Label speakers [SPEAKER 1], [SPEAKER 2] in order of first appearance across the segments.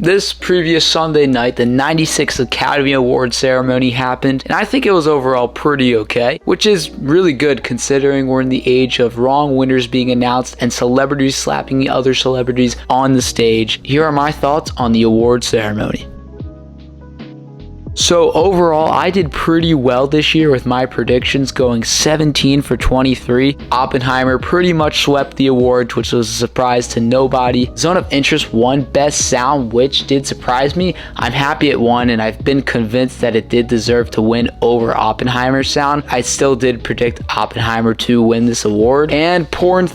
[SPEAKER 1] This previous Sunday night, the 96th Academy Award ceremony happened, and I think it was overall pretty okay, which is really good considering we're in the age of wrong winners being announced and celebrities slapping other celebrities on the stage. Here are my thoughts on the award ceremony. So overall, I did pretty well this year with my predictions going 17 for 23. Oppenheimer pretty much swept the award, which was a surprise to nobody. Zone of Interest won Best Sound, which did surprise me. I'm happy it won, and I've been convinced that it did deserve to win over Oppenheimer's sound. I still did predict Oppenheimer to win this award. And Poor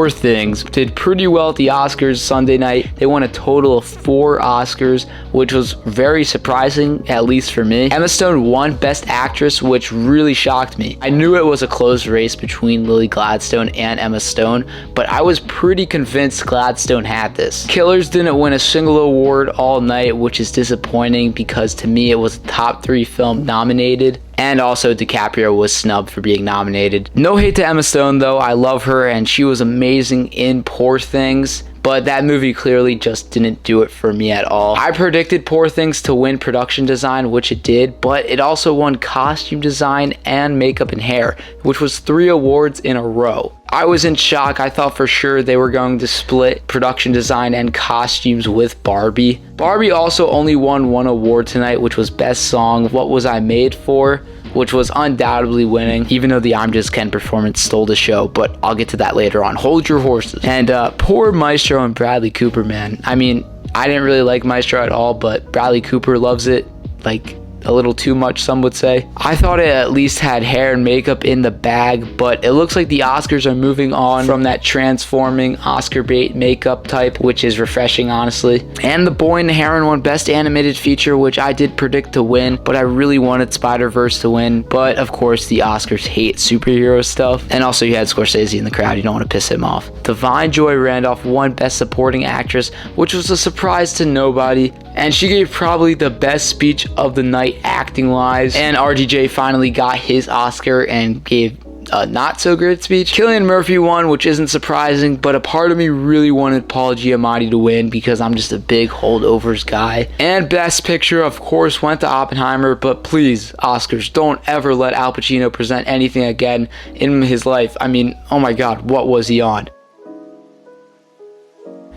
[SPEAKER 1] Things did pretty well at the Oscars Sunday night. They won a total of 4 Oscars, which was very surprising, at least for me. Emma Stone won Best Actress, which really shocked me. I knew it was a close race between Lily Gladstone and Emma Stone, but I was pretty convinced Gladstone had this. Killers didn't win a single award all night, which is disappointing because to me it was a top 3 film nominated. And also DiCaprio was snubbed for being nominated. No hate to Emma Stone though, I love her and she was amazing in Poor Things. But that movie clearly just didn't do it for me at all. I predicted Poor Things to win production design, which it did, but it also won costume design and makeup and hair, which was 3 awards in a row. I was in shock. I thought for sure they were going to split production design and costumes with Barbie. Barbie also only won 1 award tonight, which was Best Song, What Was I Made For?, which was undoubtedly winning, even though the I'm Just Ken performance stole the show, but I'll get to that later on. Hold your horses. And poor Maestro and Bradley Cooper, man. I mean, I didn't really like Maestro at all, but Bradley Cooper loves it, like, a little too much, some would say. I thought it at least had hair and makeup in the bag, but it looks like the Oscars are moving on from that transforming Oscar bait makeup type, which is refreshing, honestly. And The Boy and the Heron won Best Animated Feature, which I did predict to win, but I really wanted Spider-Verse to win. But of course, the Oscars hate superhero stuff. And also you had Scorsese in the crowd, you don't want to piss him off. Divine Joy Randolph won Best Supporting Actress, which was a surprise to nobody. And she gave probably the best speech of the night acting wise. And RDJ finally got his Oscar and gave a not so great speech. Cillian Murphy won, which isn't surprising, but a part of me really wanted Paul Giamatti to win because I'm just a big holdovers guy. And Best Picture, of course, went to Oppenheimer, but please, Oscars, don't ever let Al Pacino present anything again in his life. I mean, oh my God, what was he on?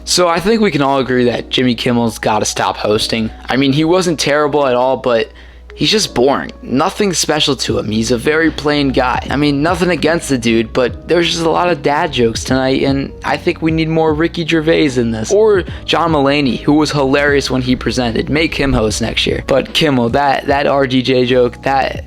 [SPEAKER 1] So I think we can all agree that Jimmy Kimmel's got to stop hosting. I mean, he wasn't terrible at all, but he's just boring. Nothing special to him. He's a very plain guy. I mean, nothing against the dude, but there's just a lot of dad jokes tonight, and I think we need more Ricky Gervais in this. Or John Mulaney, who was hilarious when he presented. Make him host next year. But Kimmel, that RDJ joke, that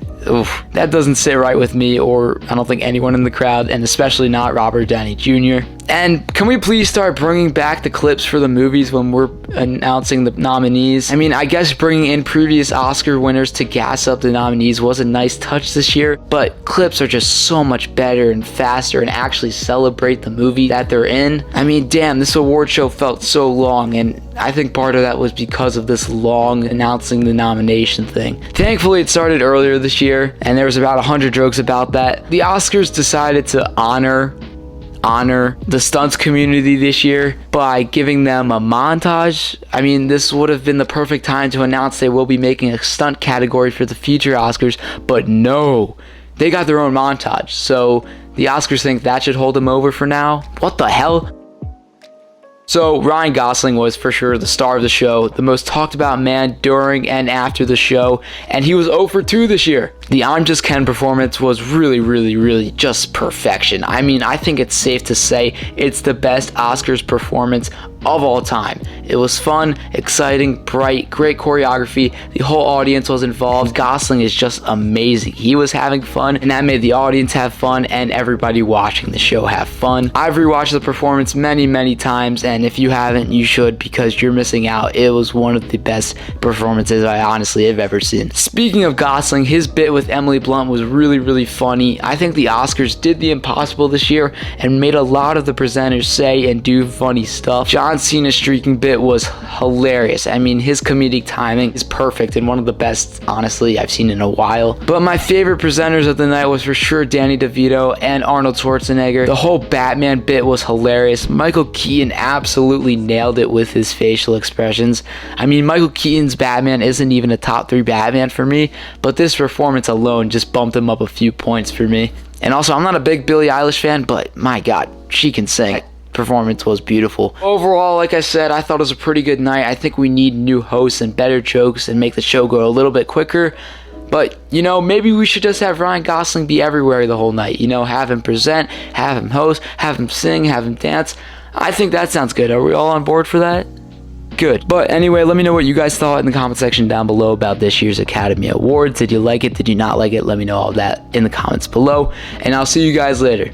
[SPEAKER 1] doesn't sit right with me, or I don't think anyone in the crowd, and especially not Robert Downey Jr. And can we please start bringing back the clips for the movies when we're announcing the nominees? I mean, I guess bringing in previous Oscar winners to gas up the nominees was a nice touch this year, but clips are just so much better and faster and actually celebrate the movie that they're in. I mean, damn, this award show felt so long, and I think part of that was because of this long announcing the nomination thing. Thankfully, it started earlier this year, and there was about 100 jokes about that. The Oscars decided to honor the stunts community this year by giving them a montage. I mean, this would have been the perfect time to announce they will be making a stunt category for the future Oscars, but no, they got their own montage. So the Oscars think that should hold them over for now. What the hell? So Ryan Gosling was for sure the star of the show, the most talked about man during and after the show, and he was 0 for 2 this year. The I'm Just Ken performance was really just perfection. I mean, I think it's safe to say it's the best Oscars performance of all time. It was fun, exciting, bright, great choreography. The whole audience was involved. Gosling is just amazing. He was having fun, and that made the audience have fun and everybody watching the show have fun. I've rewatched the performance many times, and if you haven't, you should, because you're missing out. It was one of the best performances I honestly have ever seen. Speaking of Gosling, his bit with Emily Blunt was really funny. I think the Oscars did the impossible this year and made a lot of the presenters say and do funny stuff. John John Cena streaking bit was hilarious. I mean, his comedic timing is perfect and one of the best, honestly, I've seen in a while. But my favorite presenters of the night was for sure Danny DeVito and Arnold Schwarzenegger. The whole Batman bit was hilarious. Michael Keaton absolutely nailed it with his facial expressions. I mean, Michael Keaton's Batman isn't even a top 3 Batman for me, but this performance alone just bumped him up a few points for me. And also, I'm not a big Billie Eilish fan, but my God, she can sing. Performance was beautiful. Overall, like I said, I thought it was a pretty good night. I think we need new hosts and better jokes and make the show go a little bit quicker. But, you know, maybe we should just have Ryan Gosling be everywhere the whole night. You know, have him present, have him host, have him sing, have him dance. I think that sounds good. Are we all on board for that? Good. But anyway, let me know what you guys thought in the comment section down below about this year's Academy Awards. Did you like it? Did you not like it? Let me know all that in the comments below. And I'll see you guys later.